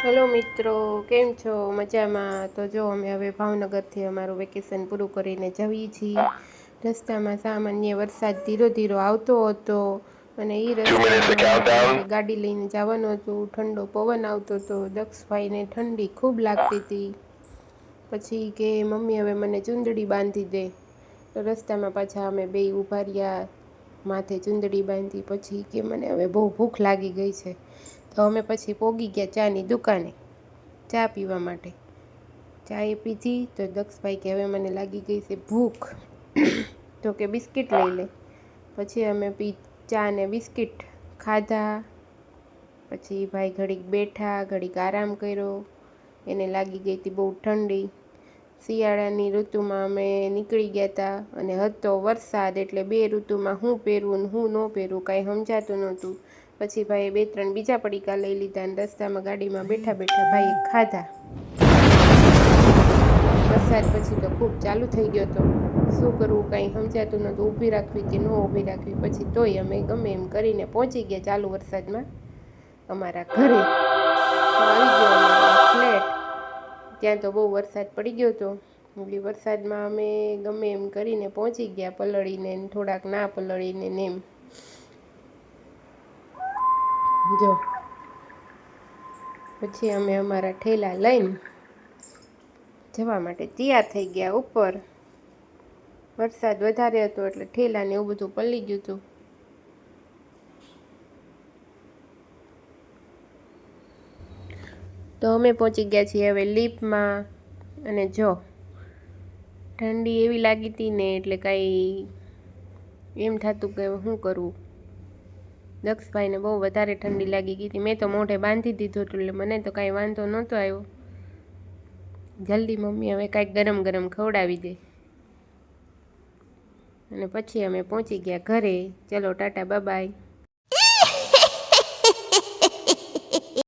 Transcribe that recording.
Hello મિત્રો, કેમ છો? મજામાં? તો જો અમે હવે ભાવનગરથી અમારું વેકેશન પૂરું કરીને જઈએ છીએ. રસ્તામાં સામાન્ય વરસાદ ધીરો ધીરો આવતો હતો અને એ રસ્તામાં ગાડી લઈને જવાનું હતું. ઠંડો પવન આવતો હતો. દક્ષભાઈને ઠંડી ખૂબ લાગતી હતી. પછી કે મમ્મી હવે મને ચૂંદડી બાંધી દે. તો રસ્તામાં પાછા અમે બે ઊભા રહ્યા, માથે ચૂંદડી બાંધી. પછી કે મને હવે બહુ ભૂખ લાગી ગઈ છે. તો અમે પછી પોગી ગયા ચાની દુકાને ચા પીવા માટે. ચા એ પીધી તો દક્ષભાઈ કે હવે મને લાગી ગઈ છે ભૂખ, તો કે બિસ્કિટ લઈ લે. પછી અમે ચા ને બિસ્કિટ ખાધા. પછી ભાઈ ઘડીક બેઠા, ઘડીક આરામ કર્યો. એને લાગી ગઈ હતી બહુ ઠંડી. શિયાળાની ઋતુમાં અમે નીકળી ગયા હતા અને હતો વરસાદ, એટલે બે ઋતુમાં હું પહેરવું ને હું ન પહેરવું કાંઈ સમજાતું નહોતું. પછી ભાઈએ 2-3 બીજા પડીકા લઈ લીધા અને રસ્તામાં ગાડીમાં બેઠા બેઠા ભાઈએ ખાધા. વરસાદ પછી તો ખૂબ ચાલુ થઈ ગયો હતો. શું કરવું કાંઈ સમજાતું નહોતું, ઊભી રાખવી કે ન ઊભી રાખવી. પછી તોય અમે ગમે એમ કરીને પહોંચી ગયા ચાલુ વરસાદમાં અમારા ઘરે. તો આવી ગયો અમારો ફ્લેટ. ત્યાં તો બહુ વરસાદ પડી ગયો હતો. એટલે વરસાદમાં અમે ગમે એમ કરીને પહોંચી ગયા, પલળીને થોડાક ના પલળીને ને એમ. જો પછી અમે અમારા ઠેલા લઈને જવા માટે તૈયાર થઈ ગયા ઉપર. વરસાદ વધારે હતો એટલે ઠેલાને એવું બધું પલળી ગયું હતું. તો અમે પહોંચી ગયા છીએ હવે લિફ્ટમાં. અને જો ઠંડી એવી લાગી હતી ને, એટલે કાંઈ એમ થતું કે શું કરવું. દક્ષભાઈને બહુ વધારે ઠંડી લાગી ગઈ હતી. મેં તો મોઢે બાંધી દીધું હતું, એટલે મને તો કાંઈ વાંધો નહોતો આવ્યો. જલ્દી મમ્મી હવે કાંઈક ગરમ ગરમ ખવડાવી દે. અને પછી અમે પહોંચી ગયા ઘરે. ચલો ટાટા બાય બાય.